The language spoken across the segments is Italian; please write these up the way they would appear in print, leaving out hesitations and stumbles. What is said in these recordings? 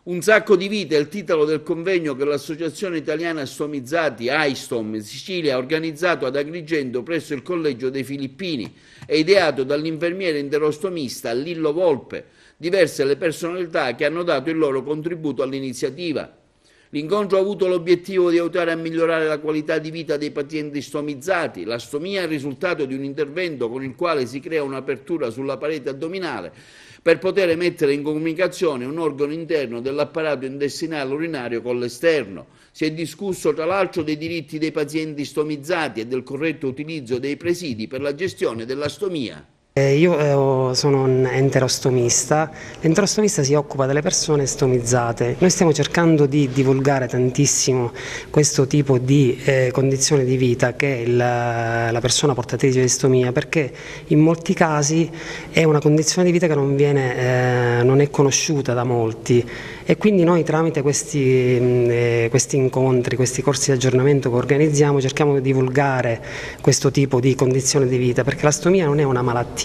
Un sacco di vite è il titolo del convegno che l'Associazione Italiana Stomizzati, AISTOM, Sicilia, ha organizzato ad Agrigento presso il Collegio dei Filippini e ideato dall'infermiere enterostomista Lillo Volpe. Diverse le personalità che hanno dato il loro contributo all'iniziativa. L'incontro ha avuto l'obiettivo di aiutare a migliorare la qualità di vita dei pazienti stomizzati. La stomia è il risultato di un intervento con il quale si crea un'apertura sulla parete addominale per poter mettere in comunicazione un organo interno dell'apparato intestinale urinario con l'esterno. Si è discusso tra l'altro dei diritti dei pazienti stomizzati e del corretto utilizzo dei presidi per la gestione della stomia. Io sono un enterostomista. L'enterostomista si occupa delle persone stomizzate. Noi stiamo cercando di divulgare tantissimo questo tipo di condizione di vita che è la persona portatrice di stomia, perché in molti casi è una condizione di vita che non è conosciuta da molti, e quindi noi tramite questi incontri, questi corsi di aggiornamento che organizziamo, cerchiamo di divulgare questo tipo di condizione di vita, perché la stomia non è una malattia,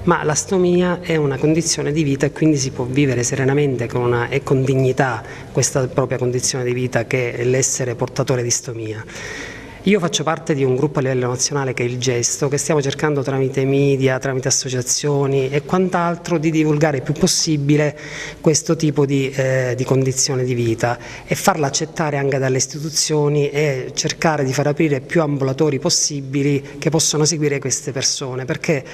ma la stomia è una condizione di vita e quindi si può vivere serenamente e con dignità questa propria condizione di vita che è l'essere portatore di stomia. Io faccio parte di un gruppo a livello nazionale che è il Gesto, che stiamo cercando tramite media, tramite associazioni e quant'altro di divulgare il più possibile questo tipo di condizione di vita e farla accettare anche dalle istituzioni e cercare di far aprire più ambulatori possibili che possono seguire queste persone, perché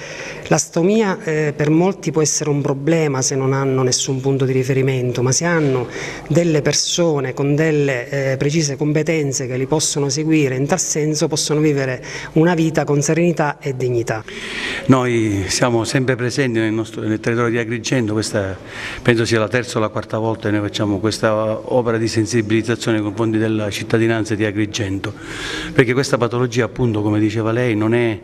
la stomia per molti può essere un problema se non hanno nessun punto di riferimento, ma se hanno delle persone con delle precise competenze che li possono seguire, in tal senso possono vivere una vita con serenità e dignità. Noi siamo sempre presenti nel territorio di Agrigento, questa penso sia la terza o la quarta volta che noi facciamo questa opera di sensibilizzazione nei confronti della cittadinanza di Agrigento, perché questa patologia, appunto, come diceva lei, non è,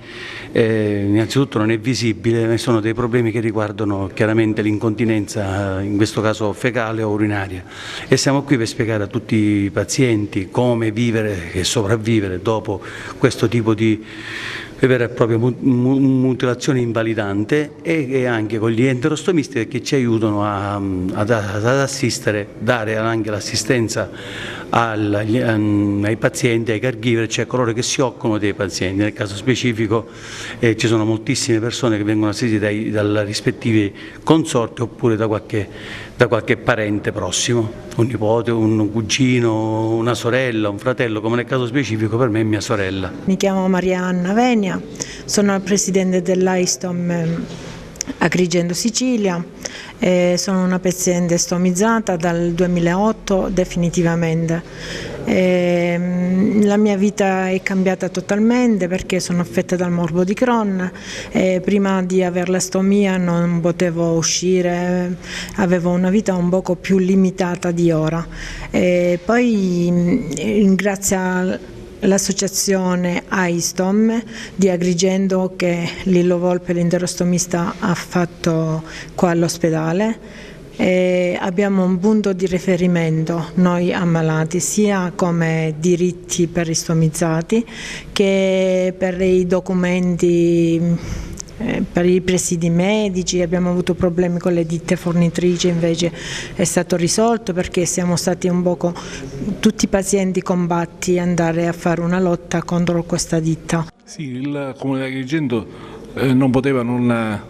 innanzitutto non è visibile, ma sono dei problemi che riguardano chiaramente l'incontinenza, in questo caso fecale o urinaria, e siamo qui per spiegare a tutti i pazienti come vivere e sopravvivere dopo questo tipo di vera e propria mutilazione invalidante, e anche con gli enterostomisti che ci aiutano ad assistere, dare anche l'assistenza ai pazienti, ai caregiver, cioè coloro che si occupano dei pazienti. Nel caso specifico ci sono moltissime persone che vengono assistite dai rispettivi consorti oppure da qualche parente prossimo, un nipote, un cugino, una sorella, un fratello, come nel caso specifico per me è mia sorella. Mi chiamo Maria Anna Venia, sono la presidente dell'AISTOM Agrigento Sicilia, sono una paziente stomizzata dal 2008 definitivamente. La mia vita è cambiata totalmente perché sono affetta dal morbo di Crohn. Prima di avere la stomia non potevo uscire, avevo una vita un poco più limitata di ora. Poi grazie all'associazione AISTOM di Agrigento che Lillo Volpe, l'enterostomista, ha fatto qua all'ospedale. Abbiamo un punto di riferimento noi ammalati, sia come diritti per i stomizzati che per i documenti, per i presidi medici. Abbiamo avuto problemi con le ditte fornitrici, invece è stato risolto perché siamo stati un poco tutti i pazienti combatti andare a fare una lotta contro questa ditta. Sì, il Comune di Agrigento non poteva non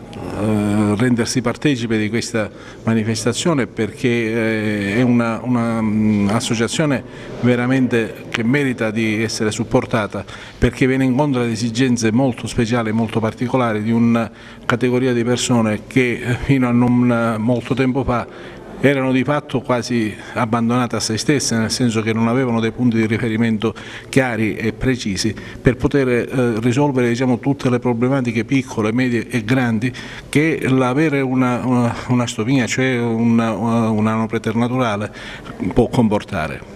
rendersi partecipe di questa manifestazione, perché è un'associazione veramente che merita di essere supportata, perché viene incontro ad esigenze molto speciali, molto particolari di una categoria di persone che fino a non molto tempo fa erano di fatto quasi abbandonate a se stesse, nel senso che non avevano dei punti di riferimento chiari e precisi per poter risolvere, diciamo, tutte le problematiche piccole, medie e grandi che l'avere una stomia, cioè una ano preternaturale, può comportare.